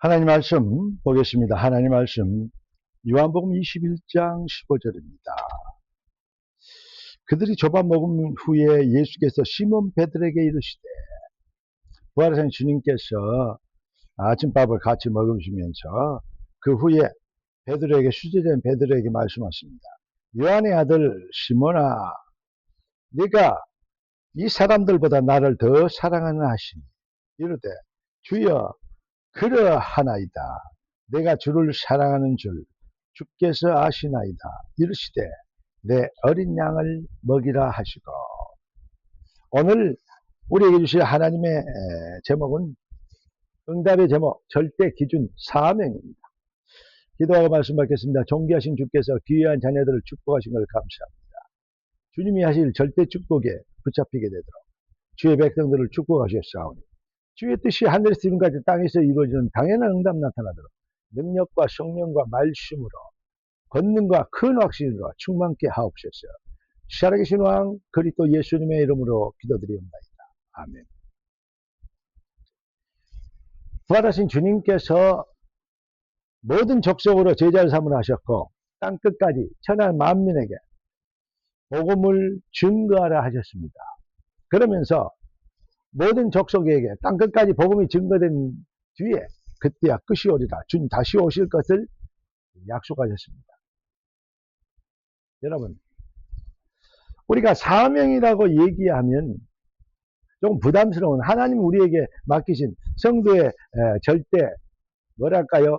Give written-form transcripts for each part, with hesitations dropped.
하나님 말씀 보겠습니다. 하나님 말씀 요한복음 21장 15절입니다. 그들이 좁아먹은 후에 예수께서 시몬 베드로에게 이르시되, 부활하신 주님께서 아침밥을 같이 먹으시면서 그 후에 베드로에게, 수제자인 베드로에게 말씀하십니다. 요한의 아들 시몬아, 네가 이 사람들보다 나를 더 사랑하나 하시니 이르되, 주여 그러하나이다. 내가 주를 사랑하는 줄 주께서 아시나이다. 이르시되 내 어린 양을 먹이라 하시고. 오늘 우리에게 주실 하나님의 제목은, 응답의 제목, 절대 기준 사명입니다. 기도하고 말씀 받겠습니다. 존귀하신 주께서 귀한 자녀들을 축복하신 것을 감사합니다. 주님이 하실 절대 축복에 붙잡히게 되도록 주의 백성들을 축복하셨사오니 주의 뜻이 하늘에서 지금까지 땅에서 이루어지는 당연한 응답 나타나도록 능력과 성령과 말씀으로, 권능과 큰 확신으로 충만케 하옵소서. 살아계신 왕 그리스도 예수님의 이름으로 기도드리옵나이다. 아멘. 부활하신 주님께서 모든 족속으로 제자를 삼으라 하셨고, 땅끝까지 천하 만민에게 복음을 증거하라 하셨습니다. 그러면서 모든 족속에게 땅끝까지 복음이 증거된 뒤에 그때야 끝이 오리라, 주님 다시 오실 것을 약속하셨습니다. 여러분, 우리가 사명이라고 얘기하면 조금 부담스러운, 하나님 우리에게 맡기신 성도의 절대 뭐랄까요,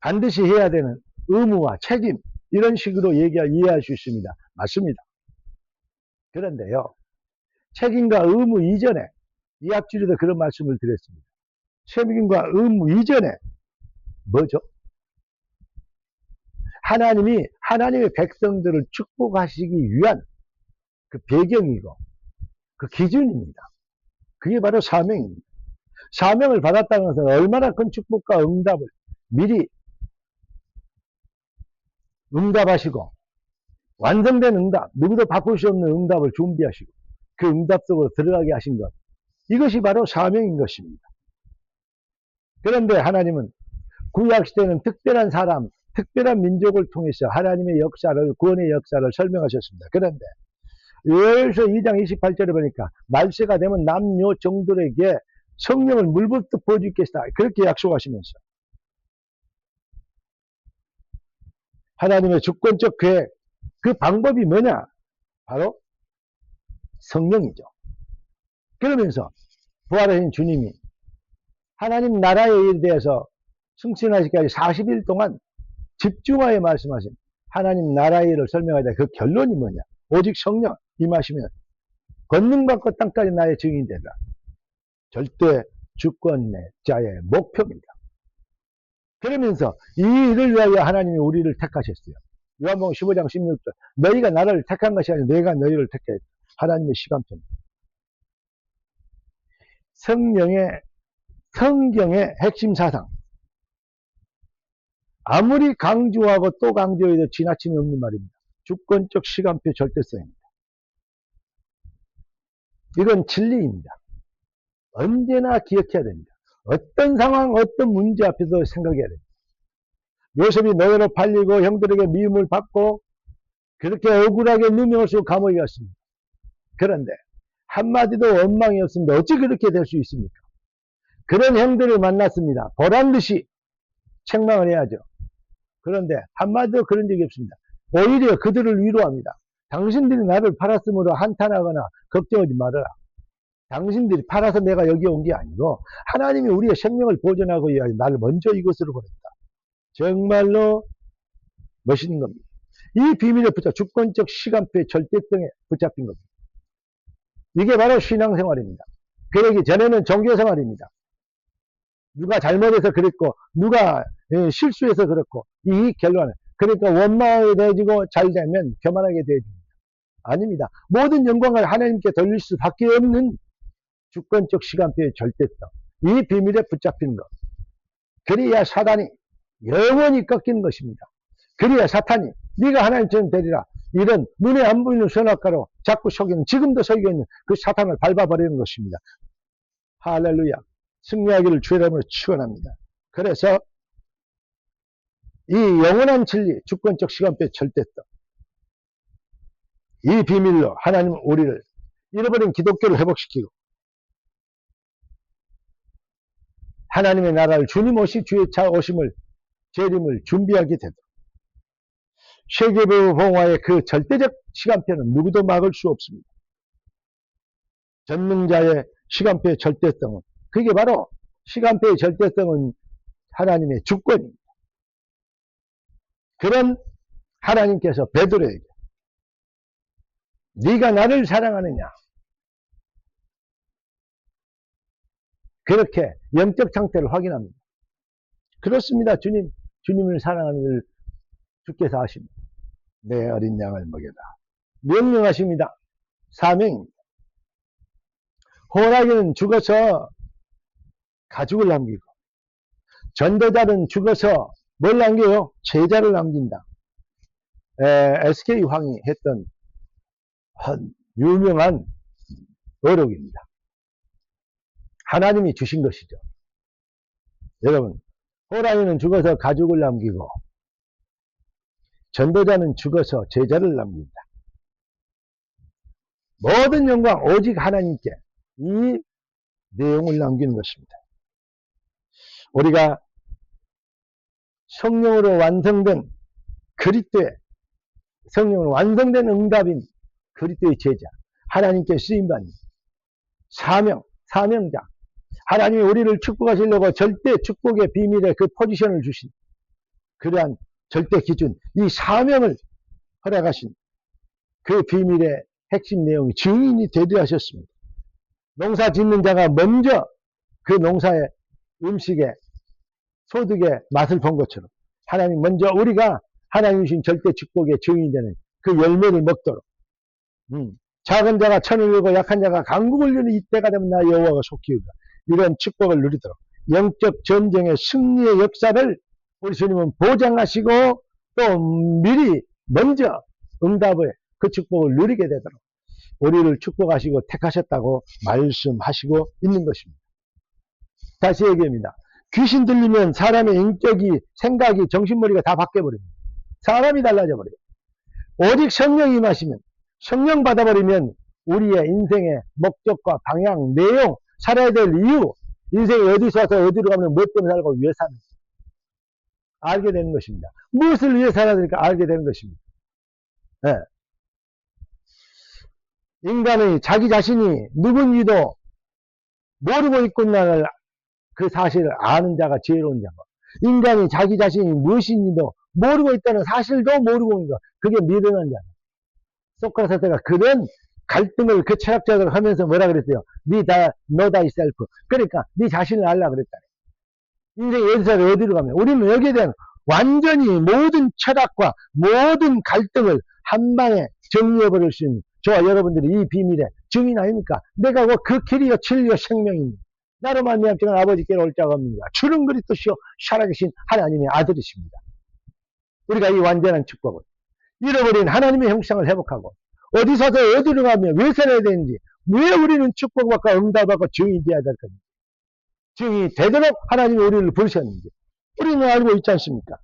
반드시 해야 되는 의무와 책임, 이런 식으로 이해할 수 있습니다. 맞습니다. 그런데요, 책임과 의무 이전에, 이 앞줄에도 그런 말씀을 드렸습니다. 책임과 의무 이전에 뭐죠? 하나님이 하나님의 백성들을 축복하시기 위한 그 배경이고 그 기준입니다. 그게 바로 사명입니다. 사명을 받았다는 것은 얼마나 큰 축복과 응답을 미리 응답하시고, 완성된 응답, 누구도 바꿀 수 없는 응답을 준비하시고 그 응답 속으로 들어가게 하신 것, 이것이 바로 사명인 것입니다. 그런데 하나님은 구약시대는 특별한 사람, 특별한 민족을 통해서 하나님의 역사를, 구원의 역사를 설명하셨습니다. 그런데 요엘서 2장 28절에 보니까 말세가 되면 남녀 정들에게 성령을 물부터 부어주겠다, 그렇게 약속하시면서 하나님의 주권적 계획, 그 방법이 뭐냐? 바로 성령이죠. 그러면서 부활하신 주님이 하나님 나라의 일에 대해서 승천하시기까지 40일 동안 집중하여 말씀하신 하나님 나라의 일을 설명하자. 그 결론이 뭐냐? 오직 성령 임하시면 권능받고 땅까지 나의 증인이 되라. 절대 주권자의 목표입니다. 그러면서 이 일을 위하여 하나님이 우리를 택하셨어요. 요한복음 15장 16절, 너희가 나를 택한 것이 아니라 내가 너희를 택했다. 하나님의 시간표입니다. 성경의 핵심 사상, 아무리 강조하고 또 강조해도 지나침이 없는 말입니다. 주권적 시간표 절대성입니다. 이건 진리입니다. 언제나 기억해야 됩니다. 어떤 상황, 어떤 문제 앞에서 생각해야 됩니다. 요셉이 노예로 팔리고 형들에게 미움을 받고 그렇게 억울하게 누명을 쓰고 감옥에 갔습니다. 그런데 한마디도 원망이 없습니다. 어찌 그렇게 될 수 있습니까? 그런 형들을 만났습니다. 보란듯이 책망을 해야죠. 그런데 한마디도 그런 적이 없습니다. 오히려 그들을 위로합니다. 당신들이 나를 팔았으므로 한탄하거나 걱정하지 말아라. 당신들이 팔아서 내가 여기 온 게 아니고 하나님이 우리의 생명을 보존하고 나를 먼저 이곳으로 보냈다. 정말로 멋있는 겁니다. 이 비밀에 주권적 시간표의 절대성에 붙잡힌 겁니다. 이게 바로 신앙생활입니다. 그러기 전에는 종교생활입니다. 누가 잘못해서 그랬고 누가 실수해서 그렇고, 이 결론은 그러니까 원망하게 되어지고 잘되면 교만하게 되어집니다. 아닙니다. 모든 영광을 하나님께 돌릴 수밖에 없는 주권적 시간표의 절대성, 이 비밀에 붙잡힌 것, 그래야 사단이 영원히 꺾이는 것입니다. 그래야 사탄이 네가 하나님처럼 되리라, 이런 눈에 안 보이는 선악과로 자꾸 속이는, 지금도 속이고 있는 그 사탄을 밟아버리는 것입니다. 할렐루야. 승리하기를 주의 이름으로 축원합니다. 그래서 이 영원한 진리, 주권적 시간표의 절대성, 이 비밀로 하나님은 우리를 잃어버린 기독교를 회복시키고 하나님의 나라를 주님 오시 주의 차 오심을 재림을 준비하게 되도록 세계보 봉화의 그 절대적 시간표는 누구도 막을 수 없습니다. 전능자의 시간표의 절대성은 그게 바로 시간표의 절대성은 하나님의 주권입니다. 그런 하나님께서 베드로에게 네가 나를 사랑하느냐 그렇게 영적 상태를 확인합니다. 그렇습니다. 주님을 사랑하는 걸 주께서 아십니다. 내 어린 양을 먹여라. 명령하십니다. 사명입니다. 호랑이는 죽어서 가죽을 남기고 전도자는 죽어서 뭘 남겨요? 제자를 남긴다. SK 황이 했던 유명한 어록입니다. 하나님이 주신 것이죠. 여러분, 호랑이는 죽어서 가죽을 남기고 전도자는 죽어서 제자를 남긴다. 모든 영광 오직 하나님께 이 내용을 남기는 것입니다. 우리가 성령으로 완성된 그리스도의 성령으로 완성된 응답인 그리스도의 제자, 하나님께 쓰임받는 사명자, 하나님이 우리를 축복하시려고 절대 축복의 비밀의 그 포지션을 주신 그러한 절대 기준, 이 사명을 허락하신 그 비밀의 핵심 내용이 증인이 되려 하셨습니다. 농사 짓는 자가 먼저 그 농사의 음식의 소득의 맛을 본 것처럼 하나님 먼저 우리가 하나님 주신 절대 축복의 증인이 되는 그 열매를 먹도록 작은 자가 천을 누리고 약한 자가 강국을 누리는 이때가 되면 나 여호와가 속히 이루리라. 이런 축복을 누리도록 영적 전쟁의 승리의 역사를 우리 주님은 보장하시고 또 미리 먼저 응답의 그 축복을 누리게 되도록 우리를 축복하시고 택하셨다고 말씀하시고 있는 것입니다. 다시 얘기합니다. 귀신 들리면 사람의 인격이, 생각이, 정신머리가 다 바뀌어버립니다. 사람이 달라져 버려요. 오직 성령이 임하시면, 성령 받아버리면 우리의 인생의 목적과 방향, 내용, 살아야 될 이유, 인생이 어디서 와서 어디로 가면 뭐 때문에 살고 왜 사는지 알게 되는 것입니다. 무엇을 위해 살아야 되니까 알게 되는 것입니다. 네. 인간의 자기 자신이 누군지도 모르고 있구나를 그 사실을 아는 자가 지혜로운 자고, 인간이 자기 자신이 무엇인지도 모르고 있다는 사실도 모르고 있는 것, 그게 미련한 자다. 소크라테스가 그런 갈등을 그 철학자들 하면서 뭐라 그랬어요? know thyself. 그러니까 네 자신을 알라 그랬다. 인생이 어디서 어디로 가면 우리는 여기에 대한 완전히 모든 철학과 모든 갈등을 한 방에 정리해버릴 수 있는 저와 여러분들이 이 비밀의 증인 아닙니까? 내가 그 길이요 진리요 생명입니다. 나로 말미암지는 아버지께로 올 자가 없습니다. 주는 그리스도시요 살아계신 하나님의 아들이십니다. 우리가 이 완전한 축복을 잃어버린 하나님의 형상을 회복하고 어디서서 어디로 가면 왜 살아야 되는지, 왜 우리는 축복받고 응답받고 증인이 되어야 될 건지, 증인이 되도록 하나님이 우리를 부르셨는지 우리는 알고 있지 않습니까?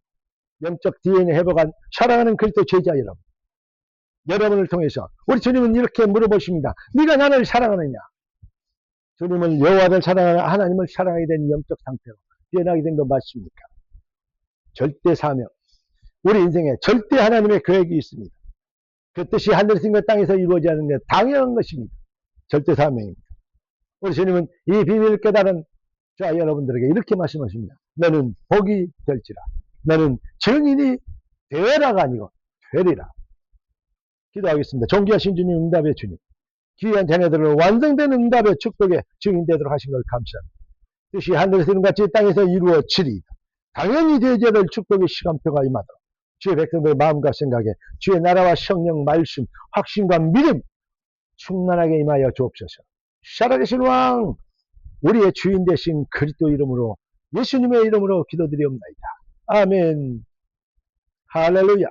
영적 DNA 회복한 사랑하는 그리스도 제자 여러분, 여러분을 통해서 우리 주님은 이렇게 물어보십니다. 네가 나를 사랑하느냐? 주님을 여호와를 사랑하는 하나님을 사랑하게 된 영적 상태로 변하게 된 거 맞습니까? 절대 사명, 우리 인생에 절대 하나님의 계획이 있습니다. 그 뜻이 하늘에서 땅에서 이루어져야 하는 게 당연한 것입니다. 절대 사명입니다. 우리 주님은 이 비밀을 깨달은 자 여러분들에게 이렇게 말씀하십니다. 너는 복이 될지라. 너는 증인이 되어라가 아니고 되리라. 기도하겠습니다. 존귀하신 주님, 응답의 주님, 귀한 자녀들을 완성된 응답의 축복의 증인되도록 하신 걸 감사합니다. 뜻이 하늘에서 같이 땅에서 이루어지리이다. 당연히 되어져야 될 축복의 시간표가 임하도록 주의 백성들의 마음과 생각에 주의 나라와 성령 말씀 확신과 믿음 충만하게 임하여 주옵소서. 살아계신 왕, 우리의 주인 되신 그리스도 이름으로 예수님의 이름으로 기도드리옵나이다. 아멘. 할렐루야.